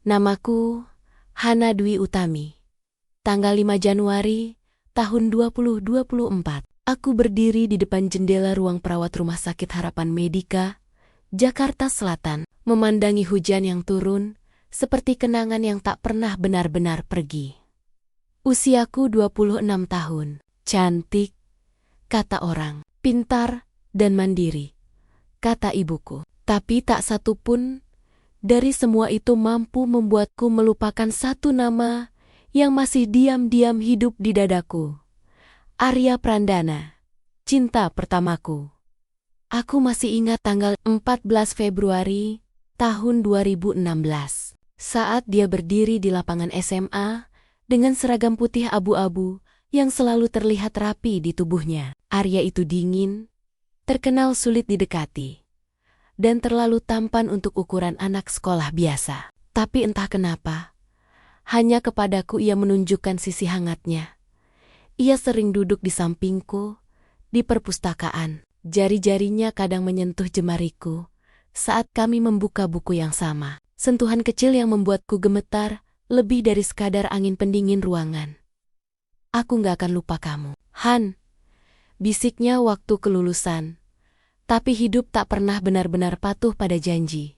Namaku Hana Dwi Utami. Tanggal 5 Januari tahun 2024. Aku berdiri di depan jendela ruang perawat Rumah Sakit Harapan Medika, Jakarta Selatan, memandangi hujan yang turun seperti kenangan yang tak pernah benar-benar pergi. Usiaku 26 tahun. Cantik, kata orang. Pintar dan mandiri, kata ibuku. Tapi tak satu pun dari semua itu mampu membuatku melupakan satu nama yang masih diam-diam hidup di dadaku. Arya Prandana, cinta pertamaku. Aku masih ingat tanggal 14 Februari tahun 2016. Saat dia berdiri di lapangan SMA dengan seragam putih abu-abu yang selalu terlihat rapi di tubuhnya. Arya itu dingin, terkenal sulit didekati, dan terlalu tampan untuk ukuran anak sekolah biasa. Tapi entah kenapa, hanya kepadaku ia menunjukkan sisi hangatnya. Ia sering duduk di sampingku, di perpustakaan. Jari-jarinya kadang menyentuh jemariku saat kami membuka buku yang sama. Sentuhan kecil yang membuatku gemetar lebih dari sekadar angin pendingin ruangan. Aku gak akan lupa kamu, Han, bisiknya waktu kelulusan. Tapi hidup tak pernah benar-benar patuh pada janji.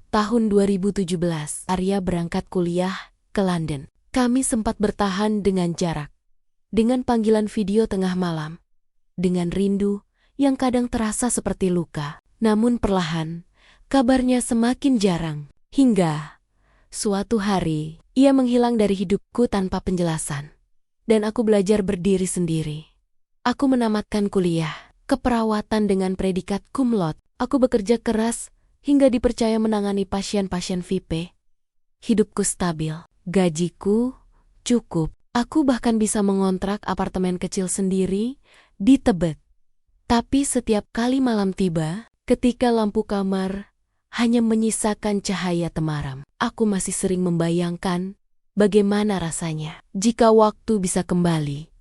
Tahun 2017, Arya berangkat kuliah ke London. Kami sempat bertahan dengan jarak, dengan panggilan video tengah malam, dengan rindu yang kadang terasa seperti luka. Namun perlahan, kabarnya semakin jarang. Hingga suatu hari, ia menghilang dari hidupku tanpa penjelasan. Dan aku belajar berdiri sendiri. Aku menamatkan kuliah keperawatan dengan predikat cum laude. Aku bekerja keras hingga dipercaya menangani pasien-pasien VIP. Hidupku stabil, gajiku cukup. Aku bahkan bisa mengontrak apartemen kecil sendiri di Tebet. Tapi setiap kali malam tiba, ketika lampu kamar hanya menyisakan cahaya temaram, aku masih sering membayangkan bagaimana rasanya jika waktu bisa kembali.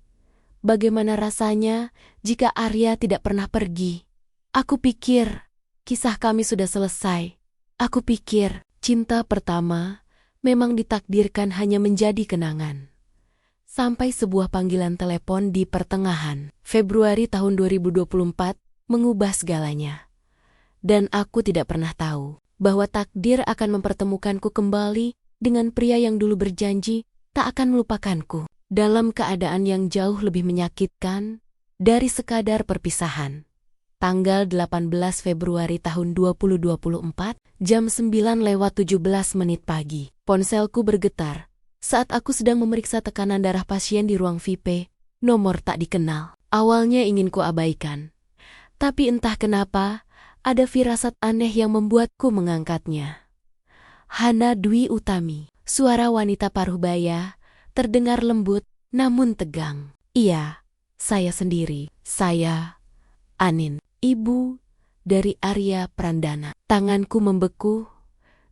Bagaimana rasanya jika Arya tidak pernah pergi? Aku pikir kisah kami sudah selesai. Aku pikir cinta pertama memang ditakdirkan hanya menjadi kenangan. Sampai sebuah panggilan telepon di pertengahan Februari tahun 2024 mengubah segalanya. Dan aku tidak pernah tahu bahwa takdir akan mempertemukanku kembali dengan pria yang dulu berjanji tak akan melupakanku. Dalam keadaan yang jauh lebih menyakitkan dari sekadar perpisahan. Tanggal 18 Februari tahun 2024, jam 9:17 pagi. Ponselku bergetar saat aku sedang memeriksa tekanan darah pasien di ruang VIP, nomor tak dikenal. Awalnya ingin kuabaikan, tapi entah kenapa ada firasat aneh yang membuatku mengangkatnya. Hana Dwi Utami, suara wanita paruh baya, terdengar lembut, namun tegang. Iya, saya sendiri. Saya, Anin, ibu dari Arya Prandana. Tanganku membeku.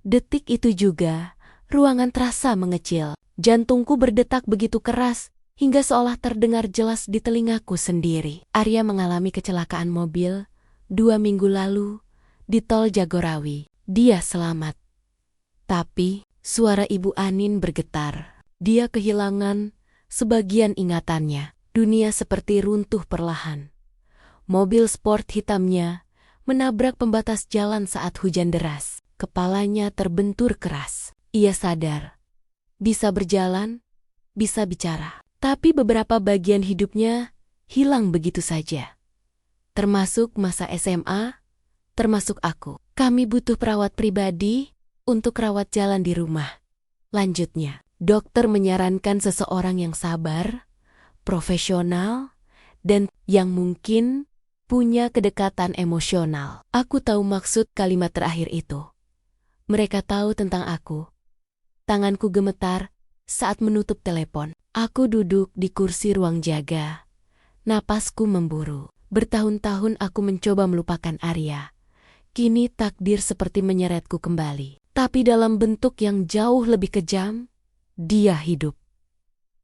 Detik itu juga, ruangan terasa mengecil. Jantungku berdetak begitu keras, hingga seolah terdengar jelas di telingaku sendiri. Arya mengalami kecelakaan mobil 2 minggu lalu di Tol Jagorawi. Dia selamat. Tapi, suara Ibu Anin bergetar. Dia kehilangan sebagian ingatannya. Dunia seperti runtuh perlahan. Mobil sport hitamnya menabrak pembatas jalan saat hujan deras. Kepalanya terbentur keras. Ia sadar. Bisa berjalan, bisa bicara. Tapi beberapa bagian hidupnya hilang begitu saja. Termasuk masa SMA, termasuk aku. Kami butuh perawat pribadi untuk rawat jalan di rumah. Lanjutnya. Dokter menyarankan seseorang yang sabar, profesional, dan yang mungkin punya kedekatan emosional. Aku tahu maksud kalimat terakhir itu. Mereka tahu tentang aku. Tanganku gemetar saat menutup telepon. Aku duduk di kursi ruang jaga. Napasku memburu. Bertahun-tahun aku mencoba melupakan Arya. Kini takdir seperti menyeretku kembali. Tapi dalam bentuk yang jauh lebih kejam. Dia hidup.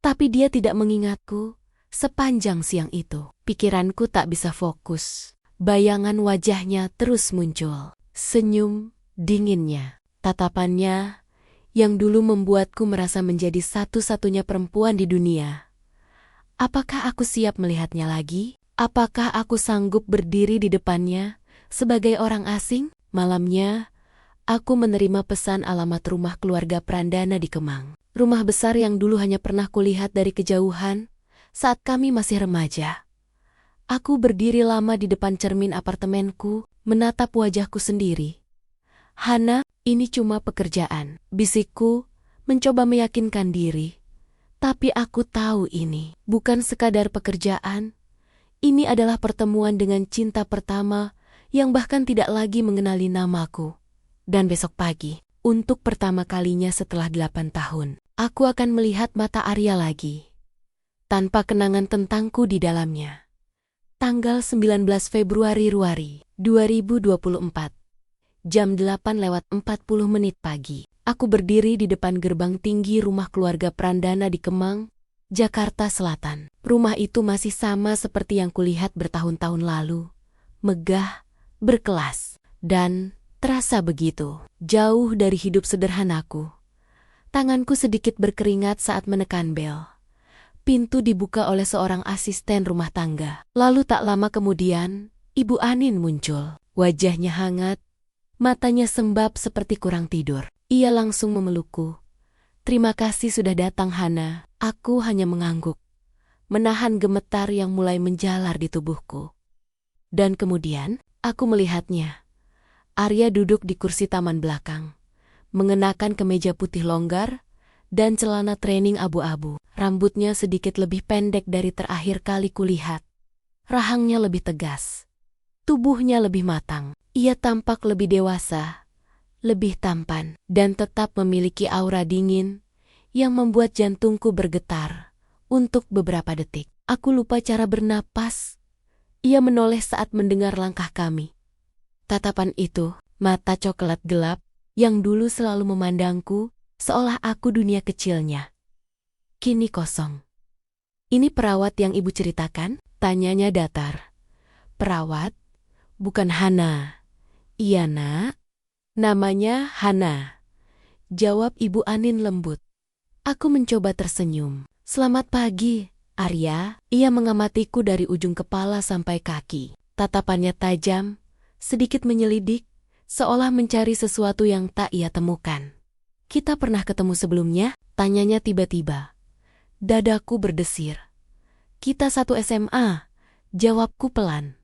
Tapi dia tidak mengingatku sepanjang siang itu. Pikiranku tak bisa fokus. Bayangan wajahnya terus muncul. Senyum dinginnya, tatapannya yang dulu membuatku merasa menjadi satu-satunya perempuan di dunia. Apakah aku siap melihatnya lagi? Apakah aku sanggup berdiri di depannya sebagai orang asing? Malamnya, aku menerima pesan alamat rumah keluarga Prandana di Kemang. Rumah besar yang dulu hanya pernah kulihat dari kejauhan saat kami masih remaja. Aku berdiri lama di depan cermin apartemenku, menatap wajahku sendiri. "Hana, ini cuma pekerjaan," bisikku, mencoba meyakinkan diri. Tapi aku tahu ini bukan sekadar pekerjaan. Ini adalah pertemuan dengan cinta pertama yang bahkan tidak lagi mengenali namaku. Dan besok pagi, untuk pertama kalinya setelah 8 tahun, aku akan melihat mata Arya lagi. Tanpa kenangan tentangku di dalamnya. Tanggal 19 Februari 2024. Jam 8:40 pagi. Aku berdiri di depan gerbang tinggi rumah keluarga Prandana di Kemang, Jakarta Selatan. Rumah itu masih sama seperti yang kulihat bertahun-tahun lalu. Megah, berkelas, dan terasa begitu jauh dari hidup sederhanaku. Tanganku sedikit berkeringat saat menekan bel. Pintu dibuka oleh seorang asisten rumah tangga. Lalu tak lama kemudian, Ibu Anin muncul. Wajahnya hangat, matanya sembab seperti kurang tidur. Ia langsung memelukku. "Terima kasih sudah datang, Hana." Aku hanya mengangguk, menahan gemetar yang mulai menjalar di tubuhku. Dan kemudian, aku melihatnya. Arya duduk di kursi taman belakang, mengenakan kemeja putih longgar dan celana training abu-abu. Rambutnya sedikit lebih pendek dari terakhir kali kulihat. Rahangnya lebih tegas. Tubuhnya lebih matang. Ia tampak lebih dewasa, lebih tampan, dan tetap memiliki aura dingin yang membuat jantungku bergetar untuk beberapa detik. Aku lupa cara bernapas. Ia menoleh saat mendengar langkah kami. Tatapan itu, mata coklat gelap, yang dulu selalu memandangku, seolah aku dunia kecilnya. Kini kosong. "Ini perawat yang ibu ceritakan?" tanyanya datar. "Perawat? Bukan Hana." "Iya, Nak. Namanya Hana," jawab Ibu Anin lembut. Aku mencoba tersenyum. "Selamat pagi, Arya." Ia mengamatiku dari ujung kepala sampai kaki. Tatapannya tajam, sedikit menyelidik, seolah mencari sesuatu yang tak ia temukan. "Kita pernah ketemu sebelumnya?" tanyanya tiba-tiba. Dadaku berdesir. "Kita satu SMA," jawabku pelan.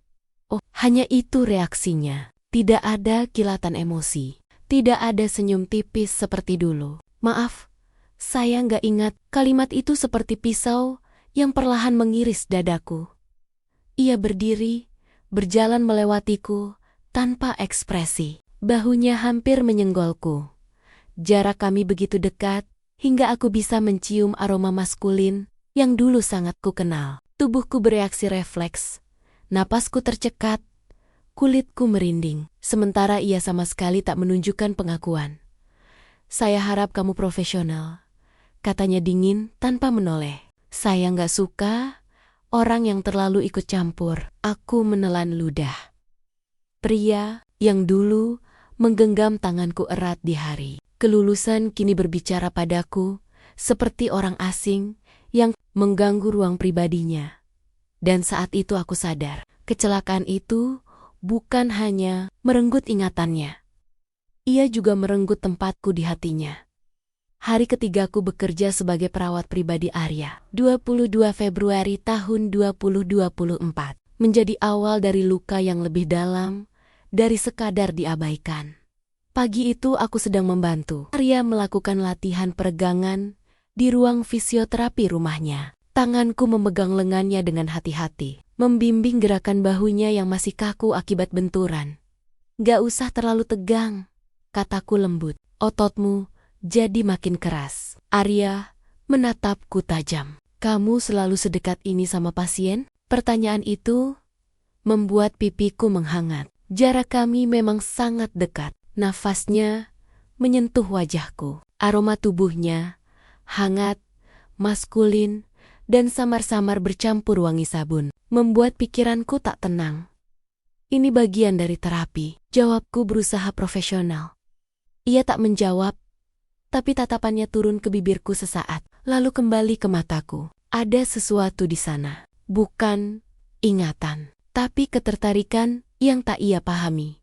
Oh, hanya itu reaksinya. Tidak ada kilatan emosi. Tidak ada senyum tipis seperti dulu. "Maaf, saya nggak ingat." Kalimat itu seperti pisau yang perlahan mengiris dadaku. Ia berdiri, berjalan melewatiku, tanpa ekspresi. Bahunya hampir menyenggolku. Jarak kami begitu dekat, hingga aku bisa mencium aroma maskulin yang dulu sangat kukenal. Tubuhku bereaksi refleks. Napasku tercekat, kulitku merinding. Sementara ia sama sekali tak menunjukkan pengakuan. "Saya harap kamu profesional," katanya dingin tanpa menoleh. "Saya nggak suka orang yang terlalu ikut campur." Aku menelan ludah. Pria yang dulu menggenggam tanganku erat di hari kelulusan kini berbicara padaku seperti orang asing yang mengganggu ruang pribadinya. Dan saat itu aku sadar, kecelakaan itu bukan hanya merenggut ingatannya. Ia juga merenggut tempatku di hatinya. Hari ketigaku bekerja sebagai perawat pribadi Arya. 22 Februari tahun 2024. Menjadi awal dari luka yang lebih dalam dari sekadar diabaikan. Pagi itu aku sedang membantu Arya melakukan latihan peregangan di ruang fisioterapi rumahnya. Tanganku memegang lengannya dengan hati-hati, membimbing gerakan bahunya yang masih kaku akibat benturan. "Gak usah terlalu tegang," kataku lembut. "Ototmu jadi makin keras." Arya menatapku tajam. "Kamu selalu sedekat ini sama pasien?" Pertanyaan itu membuat pipiku menghangat. Jarak kami memang sangat dekat. Nafasnya menyentuh wajahku. Aroma tubuhnya hangat, maskulin, dan samar-samar bercampur wangi sabun, membuat pikiranku tak tenang. "Ini bagian dari terapi," jawabku berusaha profesional. Ia tak menjawab, tapi tatapannya turun ke bibirku sesaat, lalu kembali ke mataku. Ada sesuatu di sana. Bukan ingatan, tapi ketertarikan yang tak ia pahami.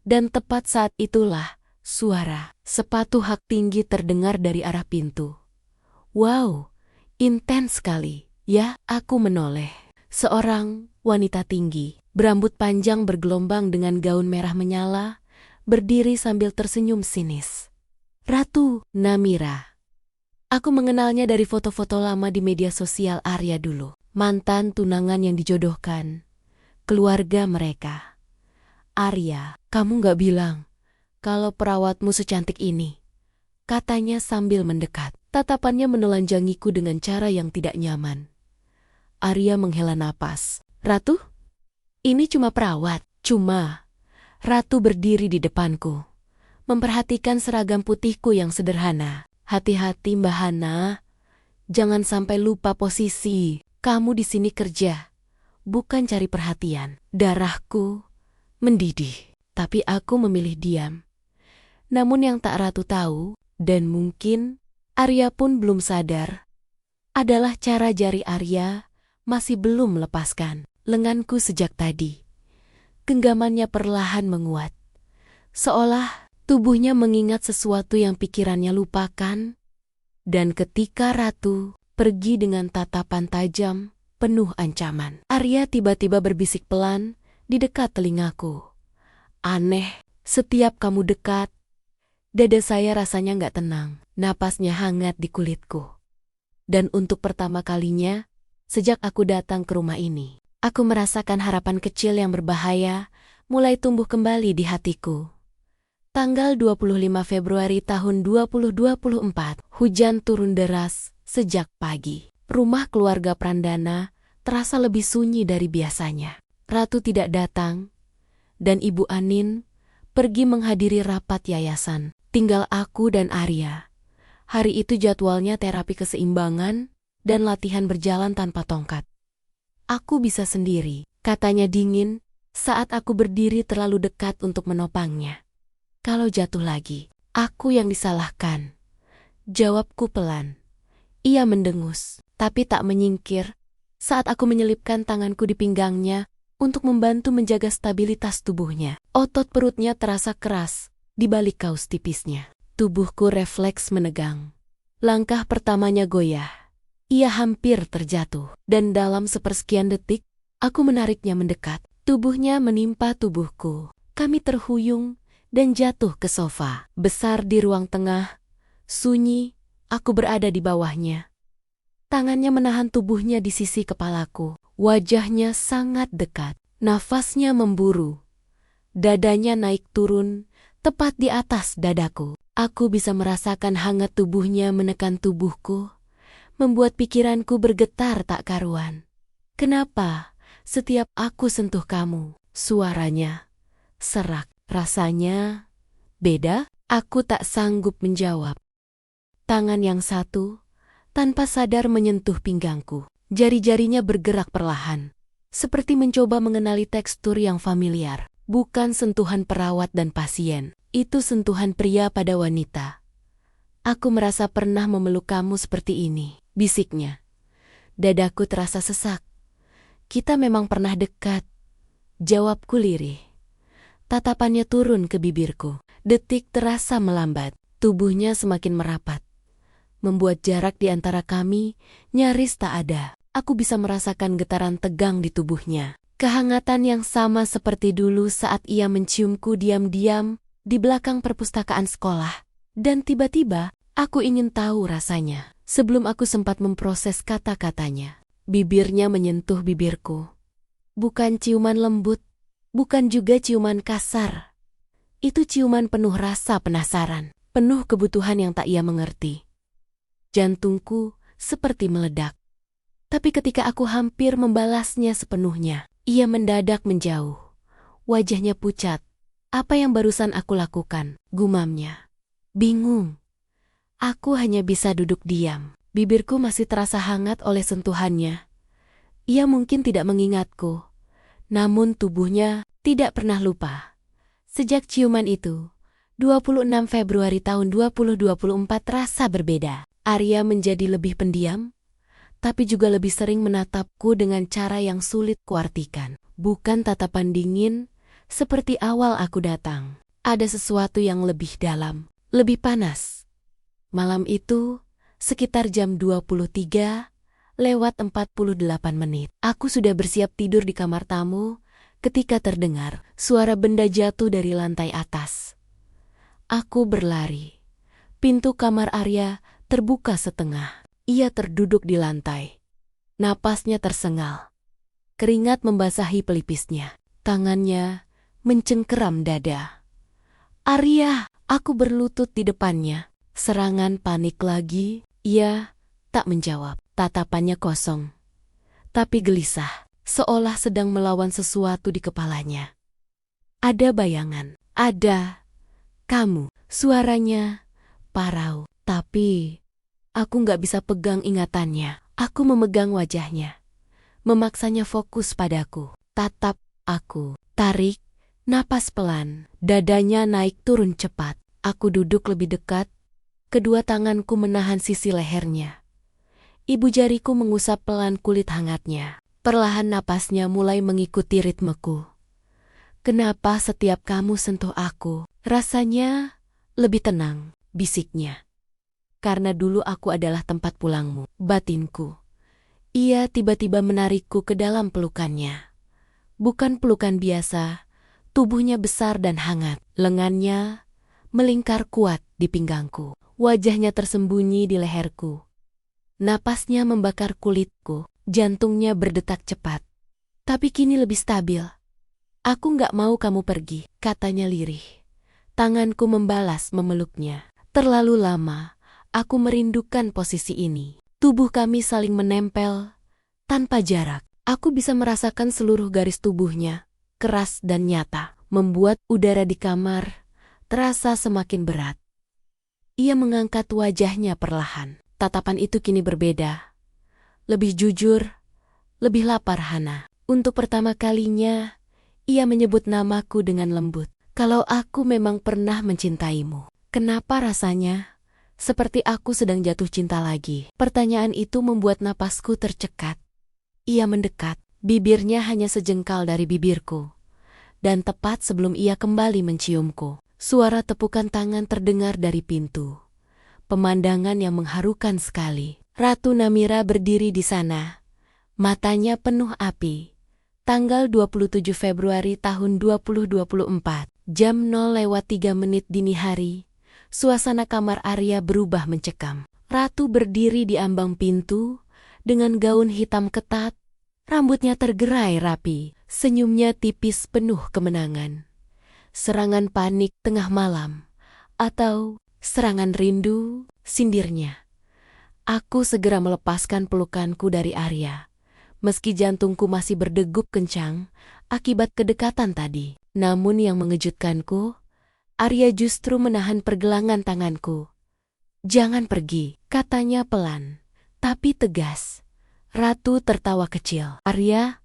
Dan tepat saat itulah suara sepatu hak tinggi terdengar dari arah pintu. Wow, intens sekali. Ya, aku menoleh. Seorang wanita tinggi, berambut panjang bergelombang dengan gaun merah menyala, berdiri sambil tersenyum sinis. Ratu Namira. Aku mengenalnya dari foto-foto lama di media sosial Arya dulu. Mantan tunangan yang dijodohkan. Keluarga mereka. Arya, kamu gak bilang kalau perawatmu secantik ini, katanya sambil mendekat. Tatapannya menelanjangiku dengan cara yang tidak nyaman. Arya menghela napas. Ratu? Ini cuma perawat. Cuma. Ratu berdiri di depanku, memperhatikan seragam putihku yang sederhana. Hati-hati Mbak Hana. Jangan sampai lupa posisi. Kamu di sini kerja, bukan cari perhatian. Darahku mendidih, tapi aku memilih diam. Namun yang tak Ratu tahu, dan mungkin Arya pun belum sadar, adalah cara jari Arya masih belum melepaskan lenganku sejak tadi. Genggamannya perlahan menguat, seolah tubuhnya mengingat sesuatu yang pikirannya lupakan. Dan ketika Ratu pergi dengan tatapan tajam, penuh ancaman, Arya tiba-tiba berbisik pelan di dekat telingaku. Aneh, setiap kamu dekat, dada saya rasanya nggak tenang, napasnya hangat di kulitku. Dan untuk pertama kalinya, sejak aku datang ke rumah ini, aku merasakan harapan kecil yang berbahaya mulai tumbuh kembali di hatiku. Tanggal 25 Februari tahun 2024, hujan turun deras sejak pagi. Rumah keluarga Prandana terasa lebih sunyi dari biasanya. Ratu tidak datang, dan Ibu Anin pergi menghadiri rapat yayasan. Tinggal aku dan Arya. Hari itu jadwalnya terapi keseimbangan dan latihan berjalan tanpa tongkat. Aku bisa sendiri, katanya dingin saat aku berdiri terlalu dekat untuk menopangnya. Kalau jatuh lagi, aku yang disalahkan. Jawabku pelan. Ia mendengus, tapi tak menyingkir saat aku menyelipkan tanganku di pinggangnya untuk membantu menjaga stabilitas tubuhnya. Otot perutnya terasa keras di balik kaus tipisnya. Tubuhku refleks menegang. Langkah pertamanya goyah. Ia hampir terjatuh, dan dalam sepersekian detik, aku menariknya mendekat. Tubuhnya menimpa tubuhku. Kami terhuyung dan jatuh ke sofa. Besar di ruang tengah, sunyi, aku berada di bawahnya. Tangannya menahan tubuhnya di sisi kepalaku. Wajahnya sangat dekat, nafasnya memburu. Dadanya naik turun, tepat di atas dadaku. Aku bisa merasakan hangat tubuhnya menekan tubuhku, membuat pikiranku bergetar tak karuan. Kenapa setiap aku sentuh kamu, suaranya serak, rasanya beda? Aku tak sanggup menjawab. Tangan yang satu tanpa sadar menyentuh pinggangku. Jari-jarinya bergerak perlahan, seperti mencoba mengenali tekstur yang familiar. Bukan sentuhan perawat dan pasien, itu sentuhan pria pada wanita. Aku merasa pernah memeluk kamu seperti ini, bisiknya. Dadaku terasa sesak. Kita memang pernah dekat, jawabku lirih. Tatapannya turun ke bibirku. Detik terasa melambat, tubuhnya semakin merapat, membuat jarak di antara kami nyaris tak ada. Aku bisa merasakan getaran tegang di tubuhnya. Kehangatan yang sama seperti dulu saat ia menciumku diam-diam di belakang perpustakaan sekolah. Dan tiba-tiba, aku ingin tahu rasanya. Sebelum aku sempat memproses kata-katanya, bibirnya menyentuh bibirku. Bukan ciuman lembut, bukan juga ciuman kasar. Itu ciuman penuh rasa penasaran, penuh kebutuhan yang tak ia mengerti. Jantungku seperti meledak. Tapi ketika aku hampir membalasnya sepenuhnya, ia mendadak menjauh. Wajahnya pucat. Apa yang barusan aku lakukan? Gumamnya. Bingung. Aku hanya bisa duduk diam. Bibirku masih terasa hangat oleh sentuhannya. Ia mungkin tidak mengingatku, namun tubuhnya tidak pernah lupa. Sejak ciuman itu, 26 Februari tahun 2024 terasa berbeda. Arya menjadi lebih pendiam, tapi juga lebih sering menatapku dengan cara yang sulit kuartikan. Bukan tatapan dingin, seperti awal aku datang. Ada sesuatu yang lebih dalam, lebih panas. Malam itu, sekitar jam 23:48, aku sudah bersiap tidur di kamar tamu ketika terdengar suara benda jatuh dari lantai atas. Aku berlari. Pintu kamar Arya terbuka setengah. Ia terduduk di lantai. Napasnya tersengal. Keringat membasahi pelipisnya. Tangannya mencengkeram dada. Arya, aku berlutut di depannya. Serangan panik lagi. Ia tak menjawab. Tatapannya kosong. Tapi gelisah. Seolah sedang melawan sesuatu di kepalanya. Ada bayangan. Ada kamu. Suaranya parau. Tapi aku gak bisa pegang ingatannya. Aku memegang wajahnya. Memaksanya fokus padaku. Tatap aku. Tarik napas pelan. Dadanya naik turun cepat. Aku duduk lebih dekat. Kedua tanganku menahan sisi lehernya. Ibu jariku mengusap pelan kulit hangatnya. Perlahan napasnya mulai mengikuti ritmeku. Kenapa setiap kamu sentuh aku, rasanya lebih tenang, bisiknya. Karena dulu aku adalah tempat pulangmu, batinku. Ia tiba-tiba menarikku ke dalam pelukannya. Bukan pelukan biasa, tubuhnya besar dan hangat. Lengannya melingkar kuat di pinggangku. Wajahnya tersembunyi di leherku. Napasnya membakar kulitku, jantungnya berdetak cepat. Tapi kini lebih stabil. Aku gak mau kamu pergi, katanya lirih. Tanganku membalas memeluknya. Terlalu lama. Aku merindukan posisi ini. Tubuh kami saling menempel, tanpa jarak. Aku bisa merasakan seluruh garis tubuhnya, keras dan nyata, membuat udara di kamar terasa semakin berat. Ia mengangkat wajahnya perlahan. Tatapan itu kini berbeda. Lebih jujur, lebih lapar Hana. Untuk pertama kalinya, ia menyebut namaku dengan lembut. Kalau aku memang pernah mencintaimu, kenapa rasanya seperti aku sedang jatuh cinta lagi? Pertanyaan itu membuat napasku tercekat. Ia mendekat, bibirnya hanya sejengkal dari bibirku. Dan tepat sebelum ia kembali menciumku, suara tepukan tangan terdengar dari pintu. Pemandangan yang mengharukan sekali. Ratu Namira berdiri di sana. Matanya penuh api. Tanggal 27 Februari tahun 2024, jam 0:03 dini hari. Suasana kamar Arya berubah mencekam. Ratu berdiri di ambang pintu, dengan gaun hitam ketat, rambutnya tergerai rapi, senyumnya tipis penuh kemenangan. Serangan panik tengah malam, atau serangan rindu, sindirnya. Aku segera melepaskan pelukanku dari Arya, meski jantungku masih berdegup kencang akibat kedekatan tadi. Namun yang mengejutkanku, Arya justru menahan pergelangan tanganku. Jangan pergi, katanya pelan, tapi tegas. Ratu tertawa kecil. Arya,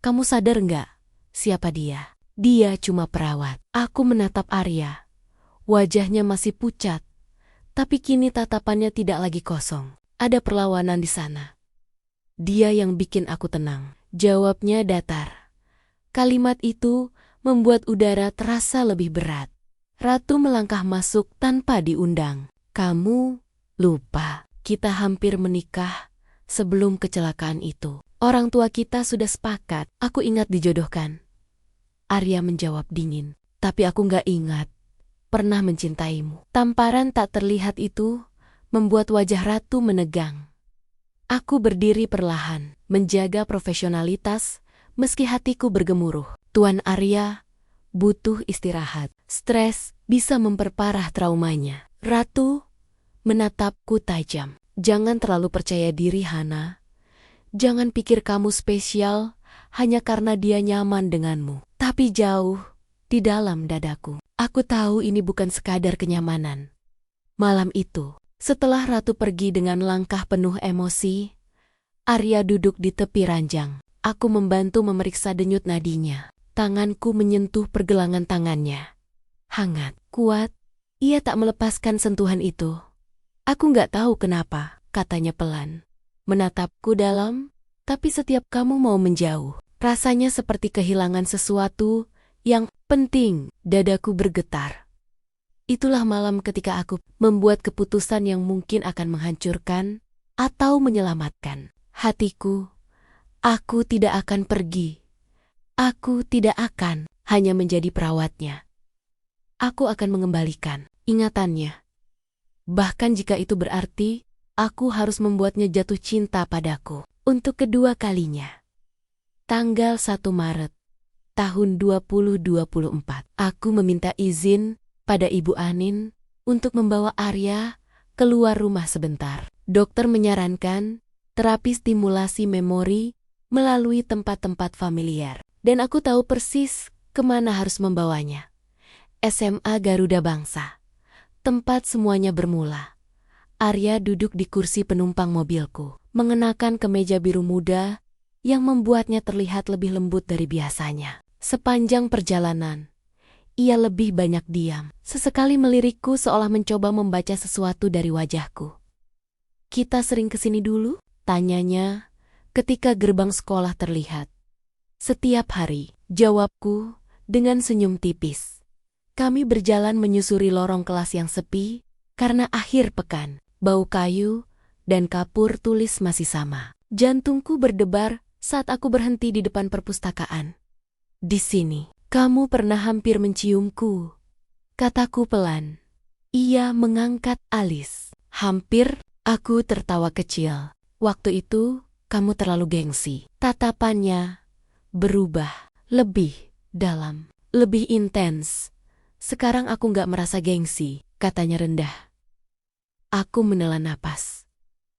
kamu sadar nggak siapa dia? Dia cuma perawat. Aku menatap Arya. Wajahnya masih pucat, tapi kini tatapannya tidak lagi kosong. Ada perlawanan di sana. Dia yang bikin aku tenang. Jawabnya datar. Kalimat itu membuat udara terasa lebih berat. Ratu melangkah masuk tanpa diundang. Kamu lupa, kita hampir menikah sebelum kecelakaan itu. Orang tua kita sudah sepakat, aku ingat dijodohkan. Arya menjawab dingin, tapi aku gak ingat pernah mencintaimu. Tamparan tak terlihat itu membuat wajah Ratu menegang. Aku berdiri perlahan, menjaga profesionalitas meski hatiku bergemuruh. Tuan Arya butuh istirahat. Stres bisa memperparah traumanya. Ratu menatapku tajam. Jangan terlalu percaya diri, Hana. Jangan pikir kamu spesial hanya karena dia nyaman denganmu. Tapi jauh di dalam dadaku, aku tahu ini bukan sekadar kenyamanan. Malam itu, setelah Ratu pergi dengan langkah penuh emosi, Arya duduk di tepi ranjang. Aku membantu memeriksa denyut nadinya. Tanganku menyentuh pergelangan tangannya. Hangat, kuat, Ia tak melepaskan sentuhan itu. Aku nggak tahu kenapa, katanya pelan. Menatapku dalam, tapi setiap kamu mau menjauh. Rasanya seperti kehilangan sesuatu yang penting. Dadaku bergetar. Itulah malam ketika aku membuat keputusan yang mungkin akan menghancurkan atau menyelamatkan hatiku. Aku tidak akan pergi. Aku tidak akan hanya menjadi perawatnya. Aku akan mengembalikan ingatannya. Bahkan jika itu berarti, aku harus membuatnya jatuh cinta padaku. Untuk kedua kalinya. Tanggal 1 Maret, tahun 2024. Aku meminta izin pada Ibu Anin untuk membawa Arya keluar rumah sebentar. Dokter menyarankan terapi stimulasi memori melalui tempat-tempat familiar. Dan aku tahu persis kemana harus membawanya. SMA Garuda Bangsa. Tempat semuanya bermula. Arya duduk di kursi penumpang mobilku, mengenakan kemeja biru muda yang membuatnya terlihat lebih lembut dari biasanya. Sepanjang perjalanan, ia lebih banyak diam. Sesekali melirikku seolah mencoba membaca sesuatu dari wajahku. Kita sering kesini dulu? Tanyanya ketika gerbang sekolah terlihat. Setiap hari, jawabku dengan senyum tipis. Kami berjalan menyusuri lorong kelas yang sepi, karena akhir pekan, bau kayu dan kapur tulis masih sama. Jantungku berdebar saat aku berhenti di depan perpustakaan. Di sini, kamu pernah hampir menciumku, kataku pelan. Ia mengangkat alis. Hampir, aku tertawa kecil. Waktu itu, kamu terlalu gengsi. Tatapannya berubah, lebih dalam, lebih intens. Sekarang aku nggak merasa gengsi, katanya rendah. Aku menelan napas.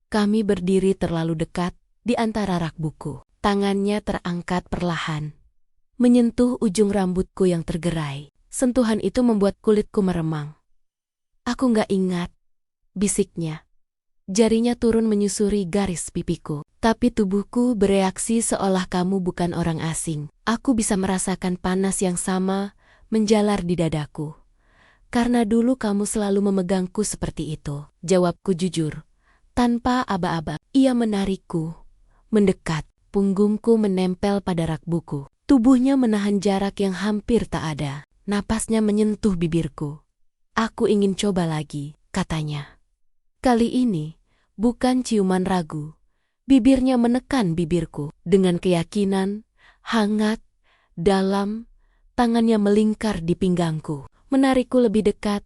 Kami berdiri terlalu dekat di antara rak buku. Tangannya terangkat perlahan, menyentuh ujung rambutku yang tergerai. Sentuhan itu membuat kulitku meremang. Aku nggak ingat, bisiknya. Jarinya turun menyusuri garis pipiku. Tapi tubuhku bereaksi seolah kamu bukan orang asing. Aku bisa merasakan panas yang sama menjalar di dadaku. Karena dulu kamu selalu memegangku seperti itu. Jawabku jujur, tanpa aba-aba. Ia menarikku, mendekat. Punggungku menempel pada rak buku. Tubuhnya menahan jarak yang hampir tak ada. Napasnya menyentuh bibirku. Aku ingin coba lagi, katanya. Kali ini, bukan ciuman ragu. Bibirnya menekan bibirku. Dengan keyakinan, hangat, dalam, tangannya melingkar di pinggangku. Menarikku lebih dekat,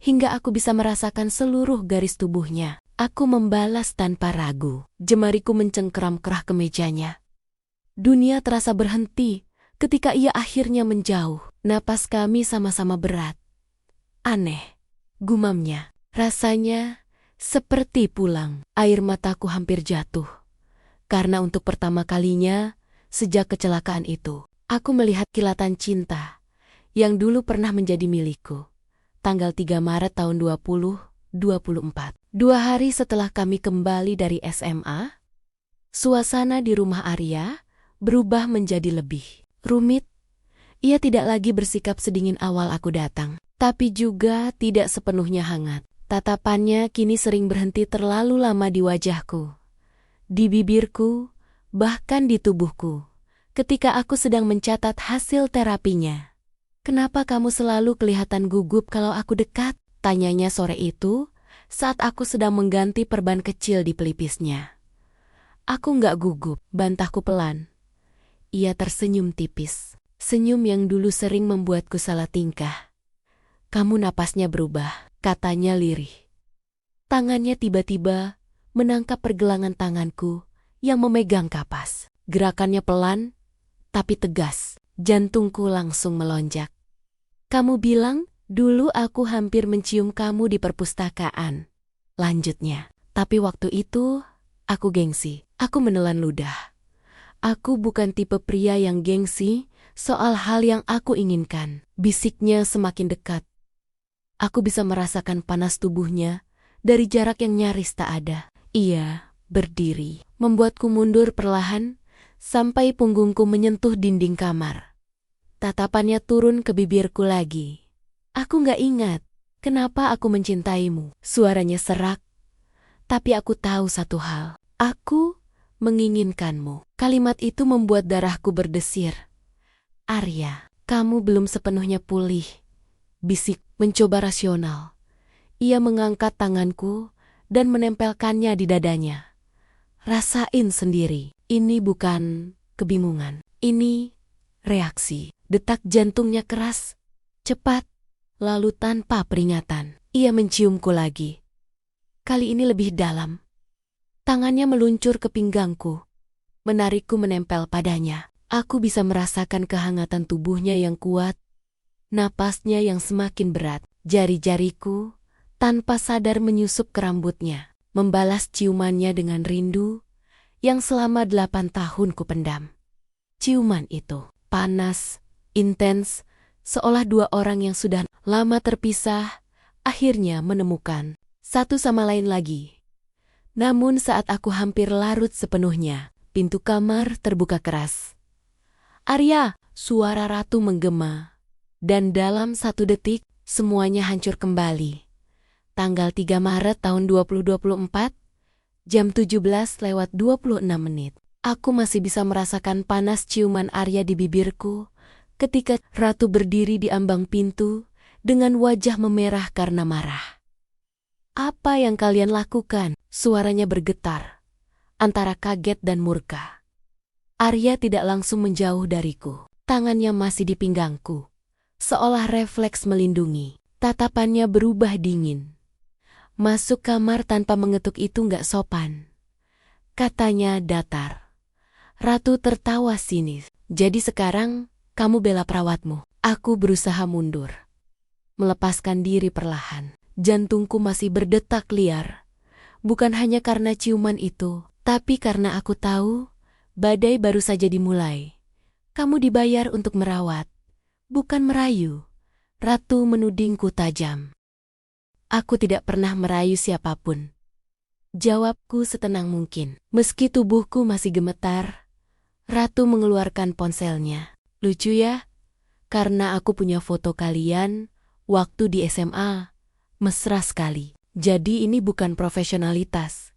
hingga aku bisa merasakan seluruh garis tubuhnya. Aku membalas tanpa ragu. Jemariku mencengkeram kerah kemejanya. Dunia terasa berhenti ketika ia akhirnya menjauh. Napas kami sama-sama berat. Aneh, gumamnya. Rasanya seperti pulang. Air mataku hampir jatuh. Karena untuk pertama kalinya, sejak kecelakaan itu, aku melihat kilatan cinta yang dulu pernah menjadi milikku. Tanggal 3 Maret tahun 2024. 2 hari setelah kami kembali dari SMA, suasana di rumah Arya berubah menjadi lebih rumit. Ia tidak lagi bersikap sedingin awal aku datang, tapi juga tidak sepenuhnya hangat. Tatapannya kini sering berhenti terlalu lama di wajahku, di bibirku, bahkan di tubuhku. Ketika aku sedang mencatat hasil terapinya. Kenapa kamu selalu kelihatan gugup kalau aku dekat? Tanyanya sore itu, saat aku sedang mengganti perban kecil di pelipisnya. Aku nggak gugup, bantahku pelan. Ia tersenyum tipis, senyum yang dulu sering membuatku salah tingkah. Kamu napasnya berubah, katanya lirih. Tangannya tiba-tiba menangkap pergelangan tanganku yang memegang kapas. Gerakannya pelan, tapi tegas. Jantungku langsung melonjak. Kamu bilang, dulu aku hampir mencium kamu di perpustakaan. Lanjutnya, tapi waktu itu, aku gengsi. Aku menelan ludah. Aku bukan tipe pria yang gengsi soal hal yang aku inginkan. Bisiknya semakin dekat. Aku bisa merasakan panas tubuhnya dari jarak yang nyaris tak ada. Ia berdiri, membuatku mundur perlahan sampai punggungku menyentuh dinding kamar. Tatapannya turun ke bibirku lagi. Aku nggak ingat Kenapa aku mencintaimu? Suaranya serak, tapi aku tahu satu hal. Aku menginginkanmu. Kalimat itu membuat darahku berdesir. Arya, kamu belum sepenuhnya pulih. Bisik mencoba rasional. Ia mengangkat tanganku dan menempelkannya di dadanya. Rasain sendiri. Ini bukan kebingungan. Ini reaksi. Detak jantungnya keras, cepat, lalu tanpa peringatan. Ia menciumku lagi. Kali ini lebih dalam. Tangannya meluncur ke pinggangku, menarikku menempel padanya. Aku bisa merasakan kehangatan tubuhnya yang kuat, napasnya yang semakin berat. Jari-jariku tanpa sadar menyusup ke rambutnya, membalas ciumannya dengan rindu yang selama 8 tahun kupendam. Ciuman itu panas, intens, seolah dua orang yang sudah lama terpisah, akhirnya menemukan satu sama lain lagi. Namun saat aku hampir larut sepenuhnya, pintu kamar terbuka keras. Arya, suara Ratu menggema. Dan dalam 1 detik, semuanya hancur kembali. Tanggal 3 Maret tahun 2024, jam 17:26. Aku masih bisa merasakan panas ciuman Arya di bibirku ketika Ratu berdiri di ambang pintu dengan wajah memerah karena marah. Apa yang kalian lakukan? Suaranya bergetar, antara kaget dan murka. Arya tidak langsung menjauh dariku. Tangannya masih di pinggangku, seolah refleks melindungi. Tatapannya berubah dingin. Masuk kamar tanpa mengetuk itu nggak sopan. Katanya datar. Ratu tertawa sinis. Jadi sekarang kamu bela perawatmu. Aku berusaha mundur, melepaskan diri perlahan. Jantungku masih berdetak liar. Bukan hanya karena ciuman itu, tapi karena aku tahu badai baru saja dimulai. Kamu dibayar untuk merawat, bukan merayu. Ratu menudingku tajam. Aku tidak pernah merayu siapapun. Jawabku setenang mungkin. Meski tubuhku masih gemetar, Ratu mengeluarkan ponselnya. Lucu ya? Karena aku punya foto kalian waktu di SMA. Mesra sekali. Jadi ini bukan profesionalitas.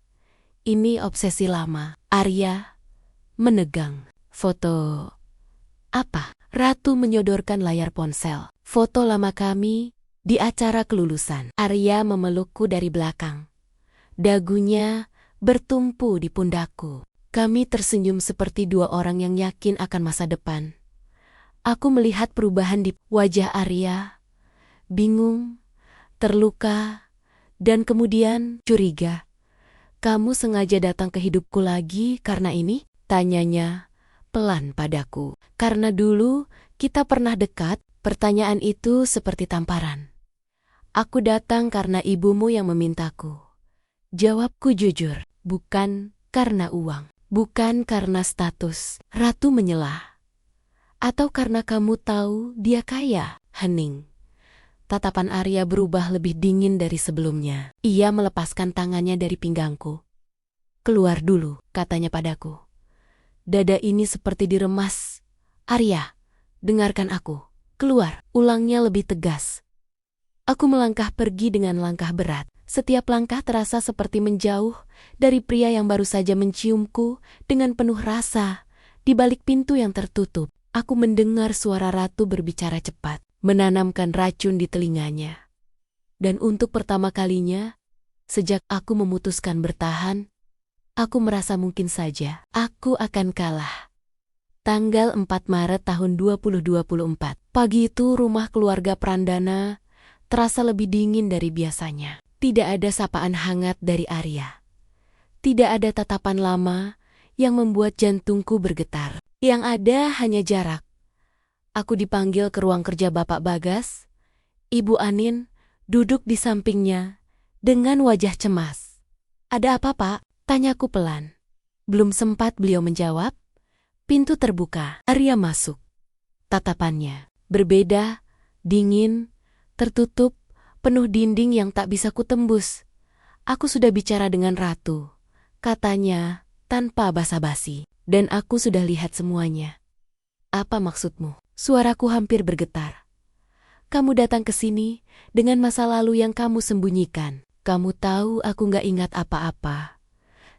Ini obsesi lama. Arya menegang. Foto apa? Ratu menyodorkan layar ponsel. Foto lama kami di acara kelulusan. Arya memelukku dari belakang. Dagunya bertumpu di pundakku. Kami tersenyum seperti dua orang yang yakin akan masa depan. Aku melihat perubahan di wajah Arya. Bingung, terluka, dan kemudian curiga. Kamu sengaja datang ke hidupku lagi karena ini? Tanyanya pelan padaku. Karena dulu kita pernah dekat, pertanyaan itu seperti tamparan. Aku datang karena ibumu yang memintaku. Jawabku jujur, bukan karena uang. Bukan karena status. Ratu menyelah. Atau karena kamu tahu dia kaya? Hening. Tatapan Arya berubah lebih dingin dari sebelumnya. Ia melepaskan tangannya dari pinggangku. Keluar dulu, katanya padaku. Dada ini seperti diremas. Arya, dengarkan aku. Keluar, ulangnya lebih tegas. Aku melangkah pergi dengan langkah berat. Setiap langkah terasa seperti menjauh dari pria yang baru saja menciumku dengan penuh rasa. Di balik pintu yang tertutup, aku mendengar suara Ratu berbicara cepat, menanamkan racun di telinganya. Dan untuk pertama kalinya, sejak aku memutuskan bertahan, aku merasa mungkin saja aku akan kalah. Tanggal 4 Maret tahun 2024. Pagi itu rumah keluarga Prandana terasa lebih dingin dari biasanya. Tidak ada sapaan hangat dari Arya. Tidak ada tatapan lama yang membuat jantungku bergetar. Yang ada hanya jarak. Aku dipanggil ke ruang kerja Bapak Bagas. Ibu Anin duduk di sampingnya dengan wajah cemas. Ada apa, Pak? Tanyaku pelan. Belum sempat beliau menjawab, pintu terbuka. Arya masuk. Tatapannya berbeda, dingin, tertutup, penuh dinding yang tak bisa kutembus. Aku sudah bicara dengan Ratu, katanya tanpa basa-basi, dan aku sudah lihat semuanya. Apa maksudmu? Suaraku hampir bergetar. Kamu datang ke sini dengan masa lalu yang kamu sembunyikan. Kamu tahu aku nggak ingat apa-apa.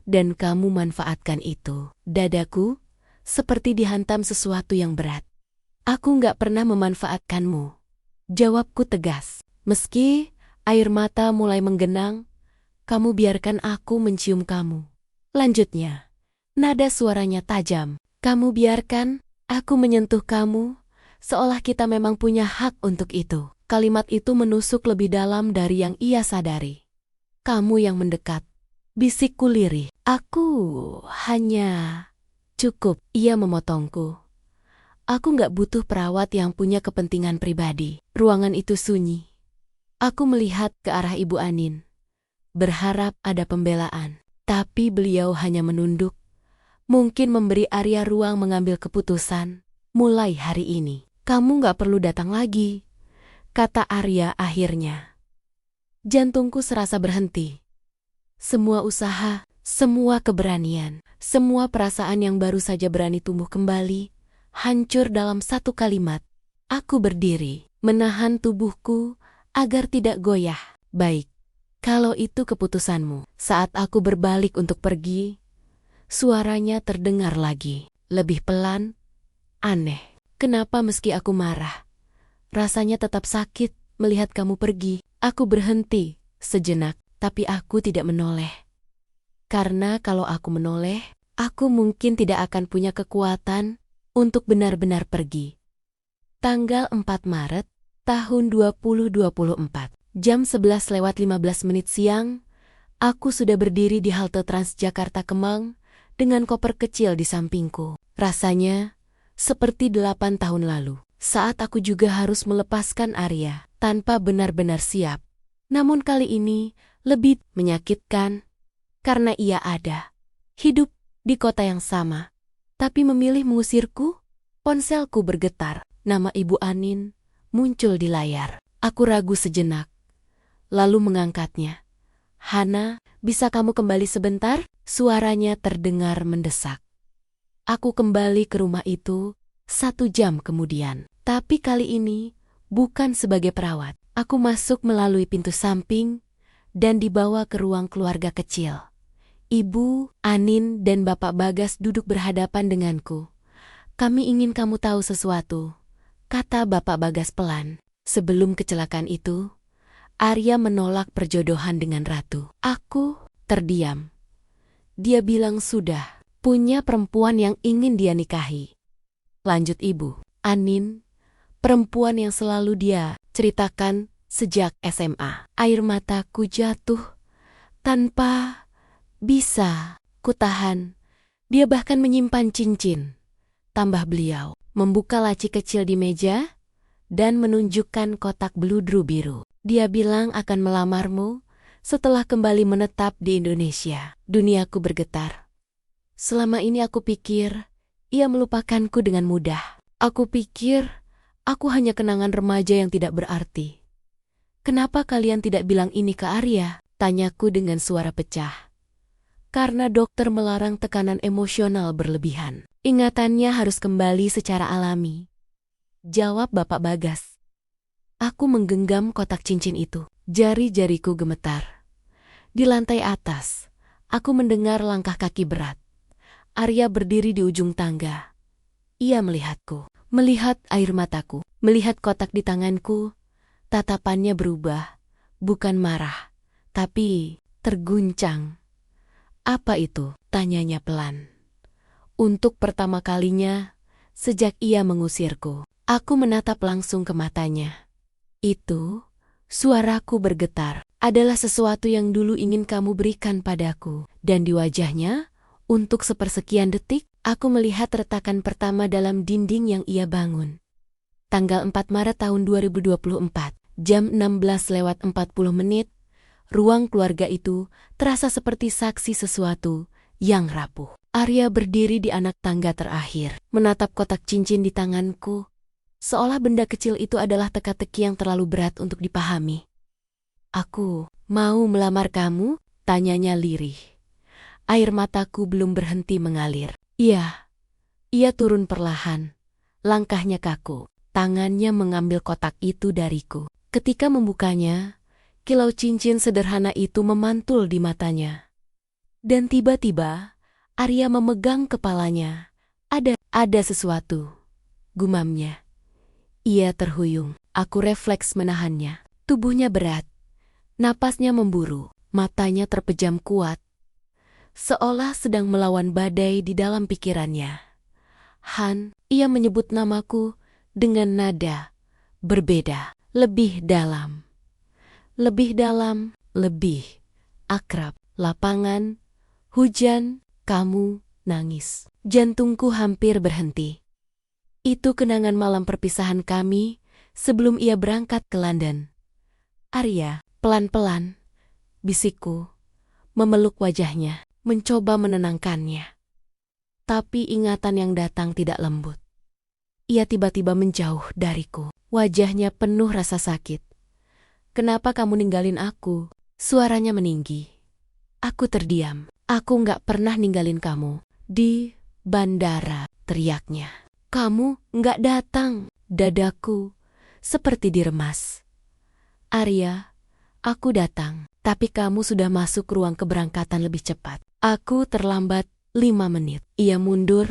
Dan kamu manfaatkan itu. Dadaku seperti dihantam sesuatu yang berat. Aku nggak pernah memanfaatkanmu. Jawabku tegas. Meski air mata mulai menggenang, kamu biarkan aku mencium kamu. Lanjutnya, nada suaranya tajam. Kamu biarkan aku menyentuh kamu, seolah kita memang punya hak untuk itu. Kalimat itu menusuk lebih dalam dari yang ia sadari. Kamu yang mendekat. Bisikku lirih. Aku hanya... Cukup, ia memotongku. Aku nggak butuh perawat yang punya kepentingan pribadi. Ruangan itu sunyi. Aku melihat ke arah Ibu Anin. Berharap ada pembelaan. Tapi beliau hanya menunduk. Mungkin memberi Arya ruang mengambil keputusan. Mulai hari ini, kamu nggak perlu datang lagi, kata Arya akhirnya. Jantungku serasa berhenti. Semua usaha, semua keberanian, semua perasaan yang baru saja berani tumbuh kembali, hancur dalam satu kalimat. Aku berdiri, menahan tubuhku agar tidak goyah. Baik, kalau itu keputusanmu. Saat aku berbalik untuk pergi, suaranya terdengar lagi, lebih pelan, aneh. Kenapa meski aku marah, rasanya tetap sakit melihat kamu pergi. Aku berhenti sejenak, tapi aku tidak menoleh. Karena kalau aku menoleh, aku mungkin tidak akan punya kekuatan untuk benar-benar pergi. Tanggal 4 Maret tahun 2024, jam 11:15 siang, aku sudah berdiri di halte Transjakarta Kemang dengan koper kecil di sampingku. Rasanya seperti 8 tahun lalu, saat aku juga harus melepaskan Arya tanpa benar-benar siap. Namun kali ini lebih menyakitkan karena ia ada, hidup di kota yang sama, tapi memilih mengusirku. Ponselku bergetar, nama Ibu Anin muncul di layar. Aku ragu sejenak, lalu mengangkatnya. Hana, bisa kamu kembali sebentar? Suaranya terdengar mendesak. Aku kembali ke rumah itu 1 jam kemudian. Tapi kali ini bukan sebagai perawat. Aku masuk melalui pintu samping dan dibawa ke ruang keluarga kecil. Ibu, Anin, dan Bapak Bagas duduk berhadapan denganku. Kami ingin kamu tahu sesuatu, kata Bapak Bagas pelan. Sebelum kecelakaan itu, Arya menolak perjodohan dengan Ratu. Aku terdiam. Dia bilang sudah punya perempuan yang ingin dia nikahi. Lanjut Ibu. Anin, perempuan yang selalu dia ceritakan sejak SMA. Air mataku jatuh tanpa bisa kutahan. Dia bahkan menyimpan cincin. Tambah beliau, membuka laci kecil di meja dan menunjukkan kotak beludru biru. Dia bilang akan melamarmu setelah kembali menetap di Indonesia. Duniaku bergetar. Selama ini aku pikir ia melupakanku dengan mudah. Aku pikir aku hanya kenangan remaja yang tidak berarti. Kenapa kalian tidak bilang ini ke Arya? Tanyaku dengan suara pecah. Karena dokter melarang tekanan emosional berlebihan. Ingatannya harus kembali secara alami. Jawab Bapak Bagas. Aku menggenggam kotak cincin itu. Jari-jariku gemetar. Di lantai atas, aku mendengar langkah kaki berat. Arya berdiri di ujung tangga. Ia melihatku, melihat air mataku, melihat kotak di tanganku. Tatapannya berubah, bukan marah, tapi terguncang. Apa itu? Tanyanya pelan. Untuk pertama kalinya, sejak ia mengusirku, aku menatap langsung ke matanya. Itu, suaraku bergetar, adalah sesuatu yang dulu ingin kamu berikan padaku. Dan di wajahnya, untuk sepersekian detik, aku melihat retakan pertama dalam dinding yang ia bangun. Tanggal 4 Maret tahun 2024, jam 16:40, ruang keluarga itu terasa seperti saksi sesuatu yang rapuh. Arya berdiri di anak tangga terakhir, menatap kotak cincin di tanganku, seolah benda kecil itu adalah teka-teki yang terlalu berat untuk dipahami. Aku mau melamar kamu? Tanyanya lirih. Air mataku belum berhenti mengalir. Iya. Ia turun perlahan. Langkahnya kaku. tangannya mengambil kotak itu dariku. Ketika membukanya, kilau cincin sederhana itu memantul di matanya. Dan tiba-tiba, Arya memegang kepalanya. Ada sesuatu, gumamnya. Ia terhuyung. Aku refleks menahannya. Tubuhnya berat. Napasnya memburu. Matanya terpejam kuat. Seolah sedang melawan badai di dalam pikirannya. Han, ia menyebut namaku dengan nada berbeda. Lebih dalam. Lebih dalam, lebih akrab. Lapangan, hujan, kamu, nangis. Jantungku hampir berhenti. Itu kenangan malam perpisahan kami sebelum ia berangkat ke London. Arya, pelan-pelan, bisikku, memeluk wajahnya, mencoba menenangkannya. Tapi ingatan yang datang tidak lembut. Ia tiba-tiba menjauh dariku. Wajahnya penuh rasa sakit. Kenapa kamu ninggalin aku? Suaranya meninggi. Aku terdiam. Aku nggak pernah ninggalin kamu. Di bandara, teriaknya. Kamu nggak datang. Dadaku seperti diremas. Arya, aku datang, tapi kamu sudah masuk ruang keberangkatan lebih cepat. Aku terlambat 5 menit. Ia mundur,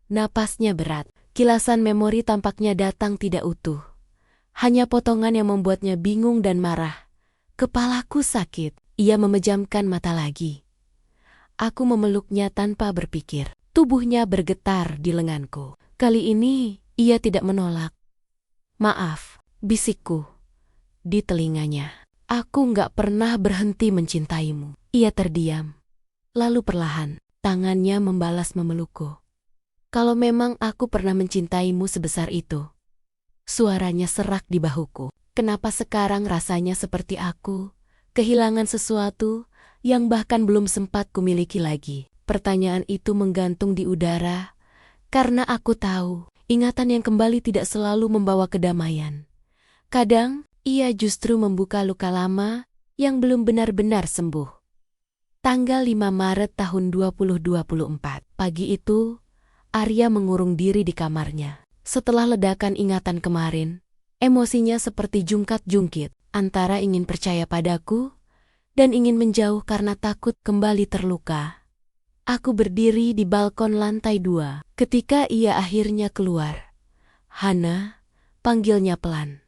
napasnya berat. Kilasan memori tampaknya datang tidak utuh. Hanya potongan yang membuatnya bingung dan marah. Kepalaku sakit. Ia memejamkan mata lagi. Aku memeluknya tanpa berpikir. Tubuhnya bergetar di lenganku. Kali ini, ia tidak menolak. Maaf, bisikku. Di telinganya. Aku nggak pernah berhenti mencintaimu. Ia terdiam. Lalu perlahan, tangannya membalas memelukku. Kalau memang aku pernah mencintaimu sebesar itu. Suaranya serak di bahuku. Kenapa sekarang rasanya seperti aku? Kehilangan sesuatu yang bahkan belum sempat kumiliki lagi. Pertanyaan itu menggantung di udara. Karena aku tahu, ingatan yang kembali tidak selalu membawa kedamaian. Kadang, ia justru membuka luka lama yang belum benar-benar sembuh. Tanggal 5 Maret tahun 2024. Pagi itu, Arya mengurung diri di kamarnya. Setelah ledakan ingatan kemarin, emosinya seperti jungkat-jungkit antara ingin percaya padaku dan ingin menjauh karena takut kembali terluka. Aku berdiri di balkon lantai 2 ketika ia akhirnya keluar. Hana, panggilnya pelan.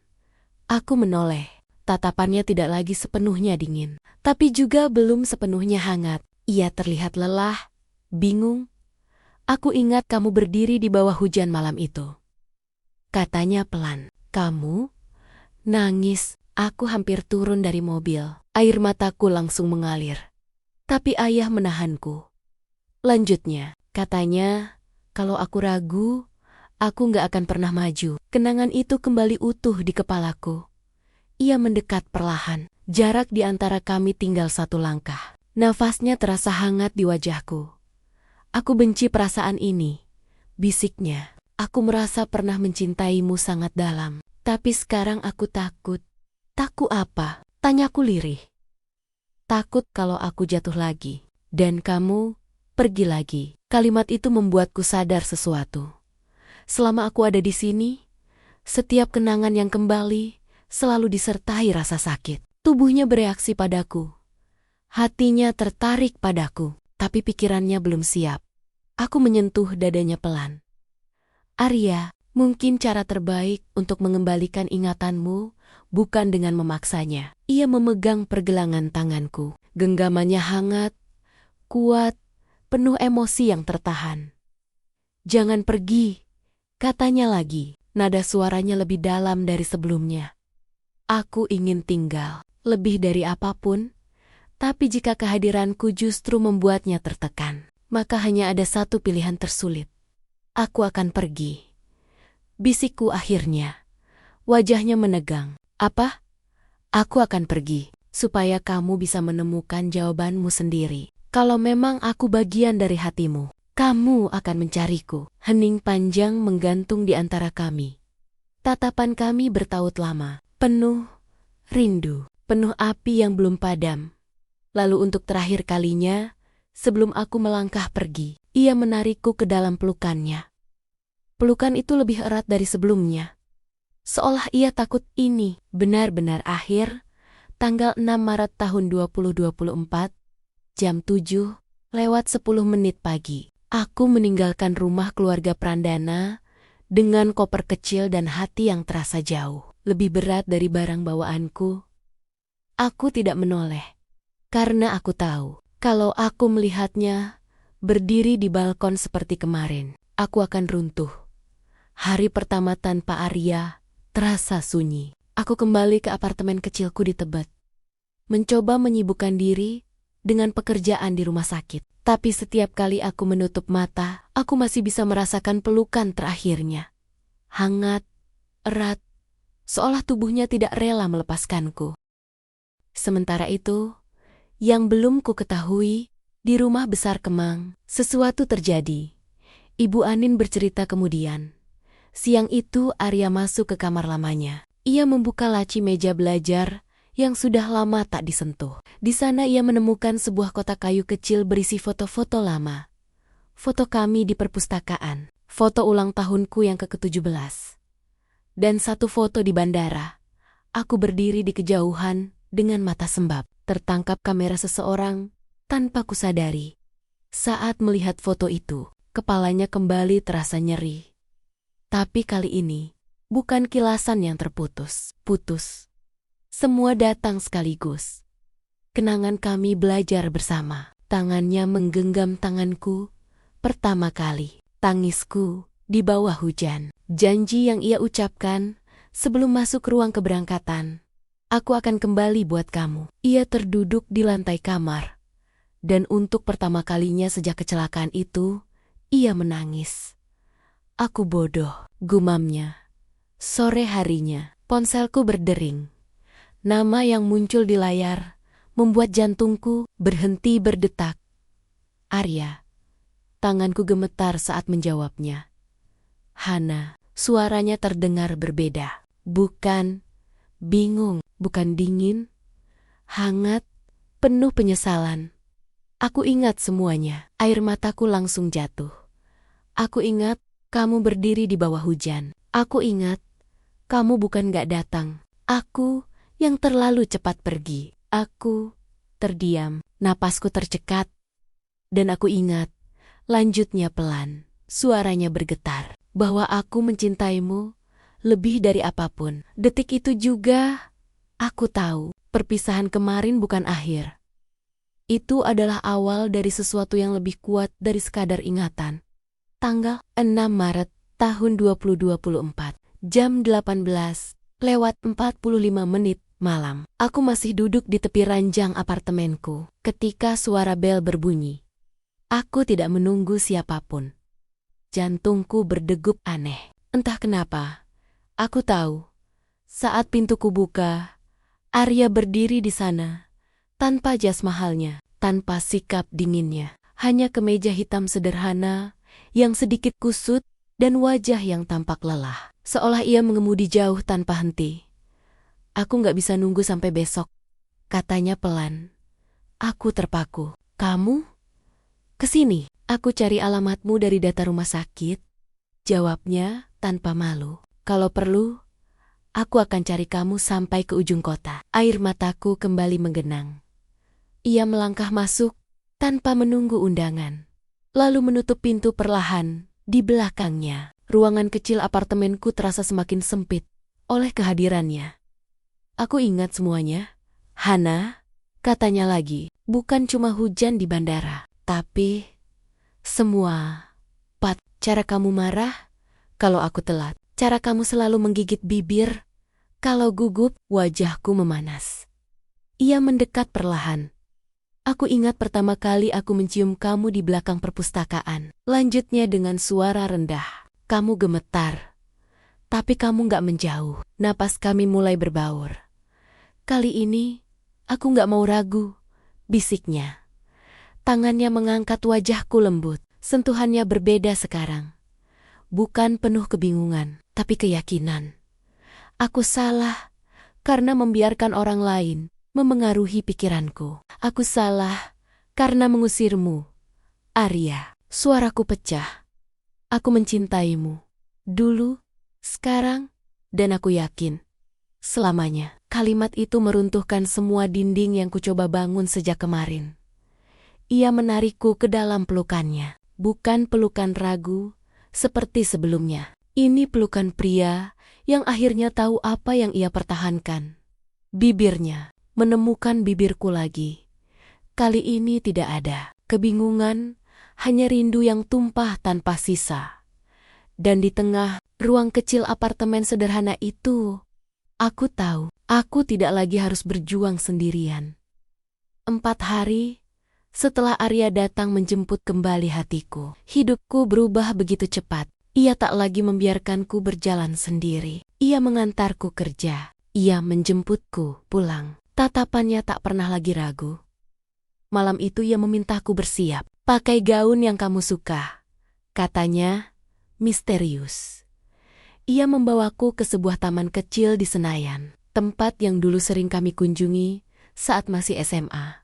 Aku menoleh. Tatapannya tidak lagi sepenuhnya dingin, tapi juga belum sepenuhnya hangat. Ia terlihat lelah, bingung. Aku ingat kamu berdiri di bawah hujan malam itu. Katanya pelan. Kamu? Nangis. Aku hampir turun dari mobil. Air mataku langsung mengalir. Tapi ayah menahanku. Lanjutnya, katanya, kalau aku ragu, aku nggak akan pernah maju. Kenangan itu kembali utuh di kepalaku. Ia mendekat perlahan. Jarak di antara kami tinggal 1 langkah. Nafasnya terasa hangat di wajahku. Aku benci perasaan ini. Bisiknya. Aku merasa pernah mencintaimu sangat dalam. Tapi sekarang aku takut. Takut apa? Tanyaku lirih. Takut kalau aku jatuh lagi. Dan kamu pergi lagi. Kalimat itu membuatku sadar sesuatu. Selama aku ada di sini, setiap kenangan yang kembali selalu disertai rasa sakit. Tubuhnya bereaksi padaku. Hatinya tertarik padaku, tapi pikirannya belum siap. Aku menyentuh dadanya pelan. Arya, mungkin cara terbaik untuk mengembalikan ingatanmu bukan dengan memaksanya. Ia memegang pergelangan tanganku. Genggamannya hangat, kuat, penuh emosi yang tertahan. Jangan pergi, katanya lagi. Nada suaranya lebih dalam dari sebelumnya. Aku ingin tinggal, lebih dari apapun. Tapi jika kehadiranku justru membuatnya tertekan, maka hanya ada satu pilihan tersulit. Aku akan pergi. Bisikku akhirnya. Wajahnya menegang. Apa? Aku akan pergi, supaya kamu bisa menemukan jawabanmu sendiri. Kalau memang aku bagian dari hatimu, kamu akan mencariku. Hening panjang menggantung di antara kami. Tatapan kami bertaut lama, penuh rindu, penuh api yang belum padam. Lalu untuk terakhir kalinya, sebelum aku melangkah pergi, ia menarikku ke dalam pelukannya. Pelukan itu lebih erat dari sebelumnya. Seolah ia takut ini benar-benar akhir. Tanggal 6 Maret tahun 2024, jam 7:10 pagi. Aku meninggalkan rumah keluarga Prandana dengan koper kecil dan hati yang terasa jauh lebih berat dari barang bawaanku. Aku tidak menoleh, karena aku tahu kalau aku melihatnya berdiri di balkon seperti kemarin, aku akan runtuh. Hari pertama tanpa Arya terasa sunyi. Aku kembali ke apartemen kecilku di Tebet, mencoba menyibukkan diri dengan pekerjaan di rumah sakit. Tapi setiap kali aku menutup mata, aku masih bisa merasakan pelukan terakhirnya. Hangat, erat, seolah tubuhnya tidak rela melepaskanku. Sementara itu, yang belum ku ketahui, di rumah besar Kemang, sesuatu terjadi. Ibu Anin bercerita kemudian. Siang itu Arya masuk ke kamar lamanya. Ia membuka laci meja belajar yang sudah lama tak disentuh. Di sana ia menemukan sebuah kotak kayu kecil berisi foto-foto lama. Foto kami di perpustakaan, foto ulang tahunku yang ke-17. Dan satu foto di bandara. Aku berdiri di kejauhan dengan mata sembab, tertangkap kamera seseorang tanpa kusadari. Saat melihat foto itu, kepalanya kembali terasa nyeri. Tapi kali ini, bukan kilasan yang terputus. Semua datang sekaligus. Kenangan kami belajar bersama. Tangannya menggenggam tanganku pertama kali. Tangisku di bawah hujan. Janji yang ia ucapkan sebelum masuk ruang keberangkatan. Aku akan kembali buat kamu. Ia terduduk di lantai kamar. Dan untuk pertama kalinya sejak kecelakaan itu, ia menangis. Aku bodoh, gumamnya. Sore harinya, ponselku berdering. Nama yang muncul di layar membuat jantungku berhenti berdetak. Arya. Tanganku gemetar saat menjawabnya. Hana. Suaranya terdengar berbeda. Bukan bingung, bukan dingin, hangat, penuh penyesalan. Aku ingat semuanya. Air mataku langsung jatuh. Aku ingat kamu berdiri di bawah hujan. Aku ingat kamu bukan gak datang. Aku yang terlalu cepat pergi. Aku terdiam, napasku tercekat. Dan aku ingat, lanjutnya pelan, suaranya bergetar, bahwa aku mencintaimu lebih dari apapun. Detik itu juga, aku tahu, perpisahan kemarin bukan akhir. Itu adalah awal dari sesuatu yang lebih kuat dari sekadar ingatan. Tanggal 6 Maret tahun 2024, jam 18:45 malam. Aku masih duduk di tepi ranjang apartemenku ketika suara bel berbunyi. Aku tidak menunggu siapapun. Jantungku berdegup aneh. Entah kenapa. Aku tahu. Saat pintuku buka, Arya berdiri di sana. Tanpa jas mahalnya, tanpa sikap dinginnya. Hanya kemeja hitam sederhana yang sedikit kusut dan wajah yang tampak lelah. Seolah ia mengemudi jauh tanpa henti. Aku gak bisa nunggu sampai besok, katanya pelan. Aku terpaku. Kamu? Kesini. Aku cari alamatmu dari data rumah sakit, jawabnya tanpa malu. Kalau perlu, aku akan cari kamu sampai ke ujung kota. Air mataku kembali menggenang. Ia melangkah masuk tanpa menunggu undangan, lalu menutup pintu perlahan di belakangnya. Ruangan kecil apartemenku terasa semakin sempit oleh kehadirannya. Aku ingat semuanya. Hana, katanya lagi, bukan cuma hujan di bandara, tapi semua. Cara kamu marah kalau aku telat. Cara kamu selalu menggigit bibir kalau gugup. Wajahku memanas. Ia mendekat perlahan. Aku ingat pertama kali aku mencium kamu di belakang perpustakaan. Lanjutnya dengan suara rendah. Kamu gemetar. Tapi kamu gak menjauh. Napas kami mulai berbaur. Kali ini, aku gak mau ragu, bisiknya. Tangannya mengangkat wajahku lembut. Sentuhannya berbeda sekarang. Bukan penuh kebingungan, tapi keyakinan. Aku salah karena membiarkan orang lain memengaruhi pikiranku. Aku salah karena mengusirmu. Arya, suaraku pecah. Aku mencintaimu. Dulu, sekarang, Dan aku yakin, selamanya. Kalimat itu meruntuhkan semua dinding yang kucoba bangun sejak kemarin. Ia menarikku ke dalam pelukannya. Bukan pelukan ragu, seperti sebelumnya. Ini pelukan pria yang akhirnya tahu apa yang ia pertahankan. Bibirnya menemukan bibirku lagi. Kali ini tidak ada kebingungan, hanya rindu yang tumpah tanpa sisa. Dan di tengah ruang kecil apartemen sederhana itu, aku tahu, aku tidak lagi harus berjuang sendirian. 4 hari setelah Arya datang menjemput kembali hatiku, hidupku berubah begitu cepat. Ia tak lagi membiarkanku berjalan sendiri. Ia mengantarku kerja. Ia menjemputku pulang. Tatapannya tak pernah lagi ragu. Malam itu ia memintaku bersiap. Pakai gaun yang kamu suka. Katanya, misterius. Ia membawaku ke sebuah taman kecil di Senayan, tempat yang dulu sering kami kunjungi saat masih SMA.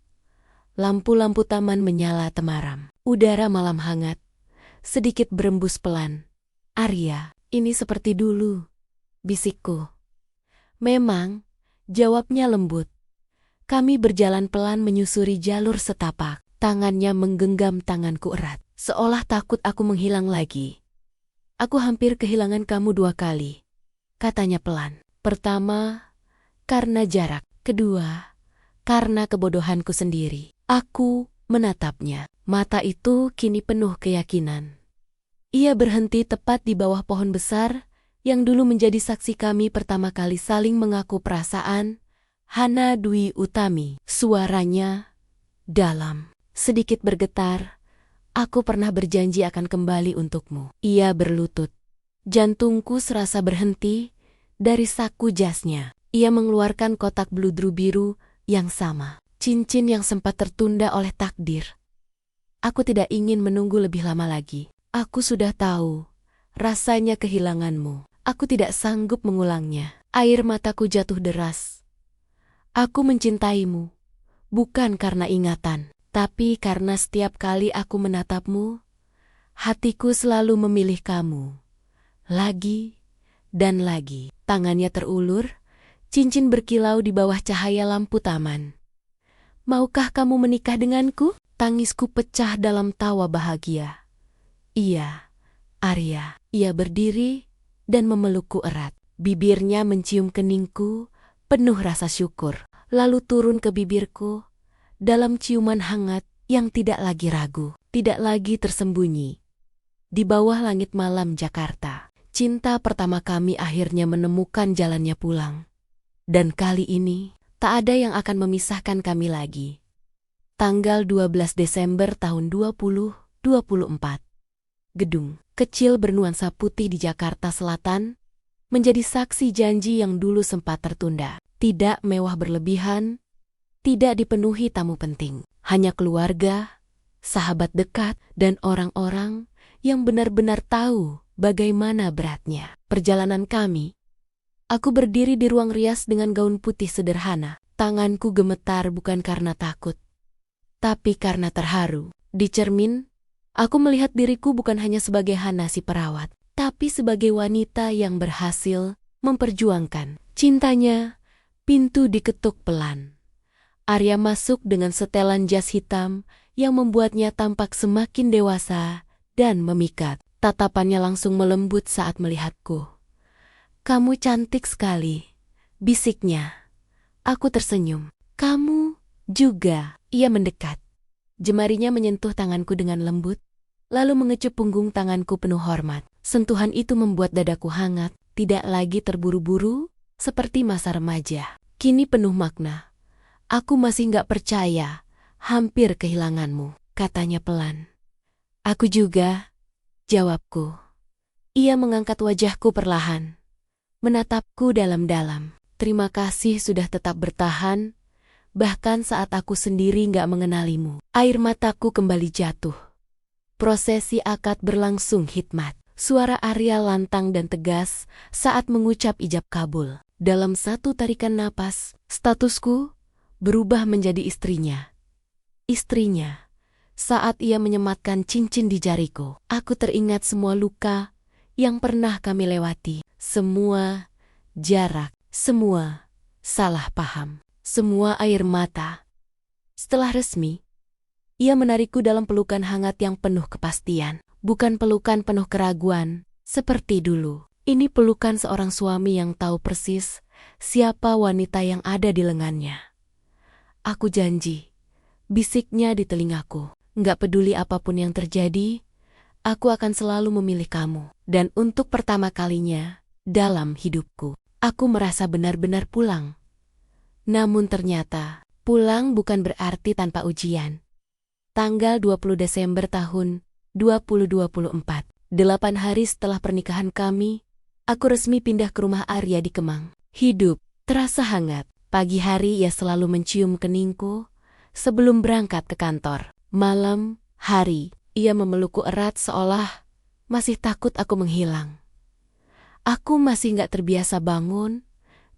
Lampu-lampu taman menyala temaram. Udara malam hangat, sedikit berembus pelan. Arya, ini seperti dulu, bisikku. Memang, jawabnya lembut. Kami berjalan pelan menyusuri jalur setapak. Tangannya menggenggam tanganku erat, seolah takut aku menghilang lagi. Aku hampir kehilangan kamu 2 kali, katanya pelan. Pertama, karena jarak. Kedua, karena kebodohanku sendiri. Aku menatapnya. Mata itu kini penuh keyakinan. Ia berhenti tepat di bawah pohon besar yang dulu menjadi saksi kami pertama kali saling mengaku perasaan. Hana Dwi Utami. Suaranya dalam, sedikit bergetar. Aku pernah berjanji akan kembali untukmu. Ia berlutut. Jantungku serasa berhenti dari saku jasnya. Ia mengeluarkan kotak bludru biru yang sama. Cincin yang sempat tertunda oleh takdir. Aku tidak ingin menunggu lebih lama lagi. Aku sudah tahu rasanya kehilanganmu. Aku tidak sanggup mengulangnya. Air mataku jatuh deras. Aku mencintaimu, bukan karena ingatan, tapi karena setiap kali aku menatapmu, hatiku selalu memilih kamu. Lagi dan lagi. Tangannya terulur, cincin berkilau di bawah cahaya lampu taman. Maukah kamu menikah denganku? Tangisku pecah dalam tawa bahagia. Iya, Arya. Ia berdiri dan memelukku erat. Bibirnya mencium keningku, penuh rasa syukur. Lalu turun ke bibirku, dalam ciuman hangat yang tidak lagi ragu, tidak lagi tersembunyi. Di bawah langit malam Jakarta, cinta pertama kami akhirnya menemukan jalannya pulang. Dan kali ini, tak ada yang akan memisahkan kami lagi. Tanggal 12 Desember tahun 2024. Gedung kecil bernuansa putih di Jakarta Selatan menjadi saksi janji yang dulu sempat tertunda. Tidak mewah berlebihan, tidak dipenuhi tamu penting. Hanya keluarga, sahabat dekat, dan orang-orang yang benar-benar tahu bagaimana beratnya perjalanan kami. Aku berdiri di ruang rias dengan gaun putih sederhana. Tanganku gemetar bukan karena takut, tapi karena terharu. Di cermin, aku melihat diriku bukan hanya sebagai Hana si perawat, tapi sebagai wanita yang berhasil memperjuangkan cintanya. Pintu diketuk pelan. Arya masuk dengan setelan jas hitam yang membuatnya tampak semakin dewasa dan memikat. Tatapannya langsung melembut saat melihatku. Kamu cantik sekali, bisiknya. Aku tersenyum. Kamu juga. Ia mendekat. Jemarinya menyentuh tanganku dengan lembut, lalu mengecup punggung tanganku penuh hormat. Sentuhan itu membuat dadaku hangat, tidak lagi terburu-buru seperti masa remaja. Kini penuh makna. Aku masih gak percaya, hampir kehilanganmu, katanya pelan. Aku juga, jawabku. Ia mengangkat wajahku perlahan, menatapku dalam-dalam. Terima kasih sudah tetap bertahan, bahkan saat aku sendiri gak mengenalimu. Air mataku kembali jatuh. Prosesi akad berlangsung hikmat. Suara Arya lantang dan tegas saat mengucap ijab kabul. Dalam satu tarikan napas, statusku berubah menjadi istrinya. Istrinya. Saat ia menyematkan cincin di jariku, aku teringat semua luka yang pernah kami lewati. Semua jarak, semua salah paham, semua air mata. Setelah resmi, ia menarikku dalam pelukan hangat yang penuh kepastian. Bukan pelukan penuh keraguan, seperti dulu. Ini pelukan seorang suami yang tahu persis siapa wanita yang ada di lengannya. Aku janji, bisiknya di telingaku. Nggak peduli apapun yang terjadi, aku akan selalu memilih kamu. Dan untuk pertama kalinya dalam hidupku, aku merasa benar-benar pulang. Namun ternyata, pulang bukan berarti tanpa ujian. Tanggal 20 Desember tahun 2024, 8 hari setelah pernikahan kami, aku resmi pindah ke rumah Arya di Kemang. Hidup terasa hangat. Pagi hari ia selalu mencium keningku sebelum berangkat ke kantor. Malam hari, ia memelukku erat seolah masih takut aku menghilang. Aku masih nggak terbiasa bangun,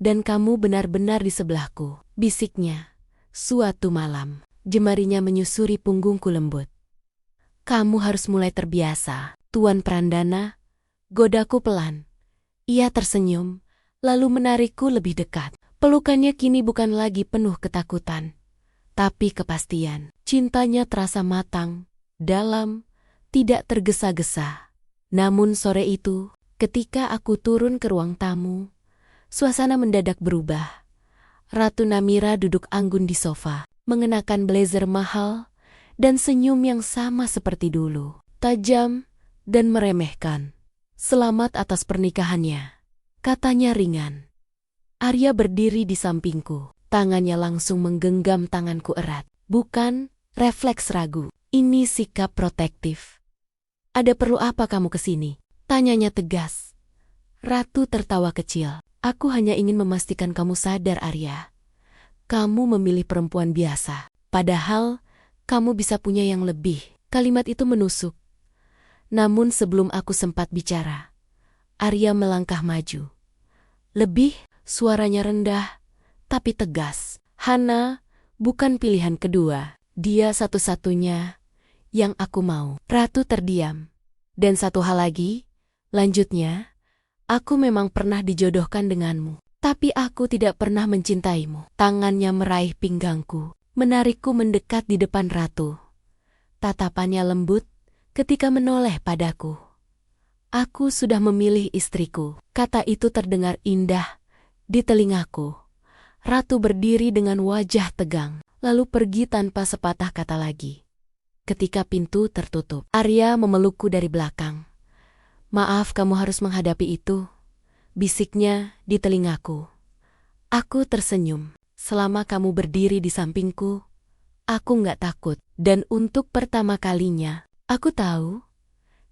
dan kamu benar-benar di sebelahku, bisiknya. Suatu malam, jemarinya menyusuri punggungku lembut. Kamu harus mulai terbiasa, Tuan Prandana. Godaku pelan. Ia tersenyum, lalu menarikku lebih dekat. Pelukannya kini bukan lagi penuh ketakutan, tapi kepastian. Cintanya terasa matang, dalam, tidak tergesa-gesa. Namun sore itu, ketika aku turun ke ruang tamu, suasana mendadak berubah. Ratu Namira duduk anggun di sofa, mengenakan blazer mahal, dan senyum yang sama seperti dulu, tajam dan meremehkan. Selamat atas pernikahannya, katanya ringan. Arya berdiri di sampingku, tangannya langsung menggenggam tanganku erat. Bukan refleks ragu, ini sikap protektif. Ada perlu apa kamu kesini? Tanyanya tegas. Ratu tertawa kecil. Aku hanya ingin memastikan kamu sadar, Arya. Kamu memilih perempuan biasa, padahal kamu bisa punya yang lebih. Kalimat itu menusuk. Namun sebelum aku sempat bicara, Arya melangkah maju. Lebih, suaranya rendah, tapi tegas. Hana bukan pilihan kedua. Dia satu-satunya yang aku mau. Ratu terdiam. Dan satu hal lagi, lanjutnya, aku memang pernah dijodohkan denganmu. Tapi aku tidak pernah mencintaimu. Tangannya meraih pinggangku, menarikku mendekat di depan Ratu. Tatapannya lembut ketika menoleh padaku. Aku sudah memilih istriku. Kata itu terdengar indah di telingaku. Ratu berdiri dengan wajah tegang, lalu pergi tanpa sepatah kata lagi. Ketika pintu tertutup, Arya memelukku dari belakang. Maaf, kamu harus menghadapi itu, bisiknya di telingaku. Aku tersenyum. Selama kamu berdiri di sampingku, aku nggak takut. Dan untuk pertama kalinya, aku tahu,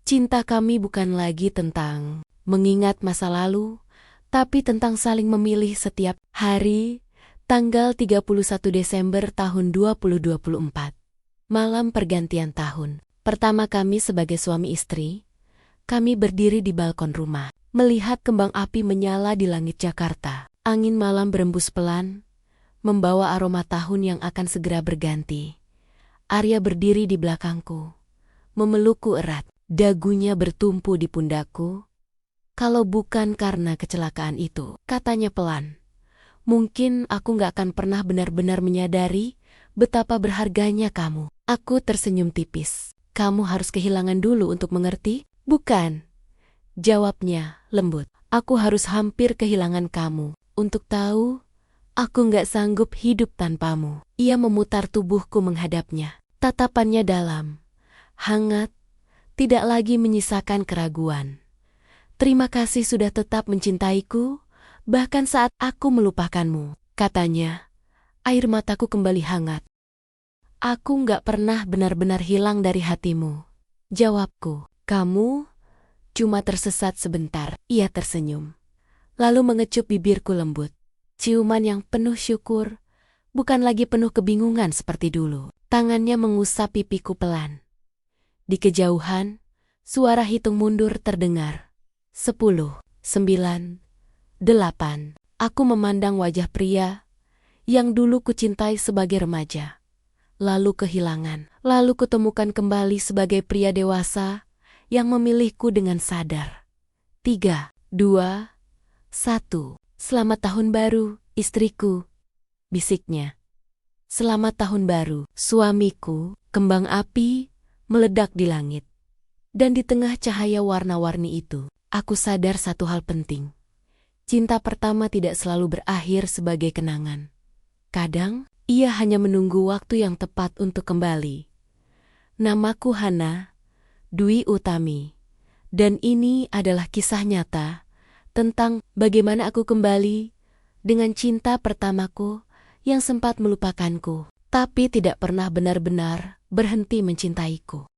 cinta kami bukan lagi tentang mengingat masa lalu, tapi tentang saling memilih setiap hari. Tanggal 31 Desember tahun 2024. Malam pergantian tahun. Pertama kami sebagai suami istri, kami berdiri di balkon rumah, melihat kembang api menyala di langit Jakarta. Angin malam berembus pelan, membawa aroma tahun yang akan segera berganti. Arya berdiri di belakangku, memelukku erat, dagunya bertumpu di pundakku. Kalau bukan karena kecelakaan itu, katanya pelan, mungkin aku nggak akan pernah benar-benar menyadari betapa berharganya kamu. Aku tersenyum tipis. Kamu harus kehilangan dulu untuk mengerti? Bukan. Jawabnya lembut. Aku harus hampir kehilangan kamu untuk tahu aku nggak sanggup hidup tanpamu. Ia memutar tubuhku menghadapnya. Tatapannya dalam, hangat, tidak lagi menyisakan keraguan. Terima kasih sudah tetap mencintaiku, bahkan saat aku melupakanmu, katanya. Air mataku kembali hangat. Aku nggak pernah benar-benar hilang dari hatimu. Jawabku, kamu cuma tersesat sebentar. Ia tersenyum, lalu mengecup bibirku lembut. Ciuman yang penuh syukur, bukan lagi penuh kebingungan seperti dulu. Tangannya mengusap pipiku pelan. Di kejauhan, suara hitung mundur terdengar. 10, 9, 8. Aku memandang wajah pria yang dulu kucintai sebagai remaja, lalu kehilangan, lalu kutemukan kembali sebagai pria dewasa yang memilihku dengan sadar. 3, 2, 1. Selamat tahun baru, istriku, bisiknya. Selamat tahun baru, suamiku. Kembang api meledak di langit. Dan di tengah cahaya warna-warni itu, aku sadar satu hal penting. Cinta pertama tidak selalu berakhir sebagai kenangan. Kadang, ia hanya menunggu waktu yang tepat untuk kembali. Namaku Hana Dwi Utami, dan ini adalah kisah nyata tentang bagaimana aku kembali dengan cinta pertamaku yang sempat melupakanku, tapi tidak pernah benar-benar berhenti mencintaiku.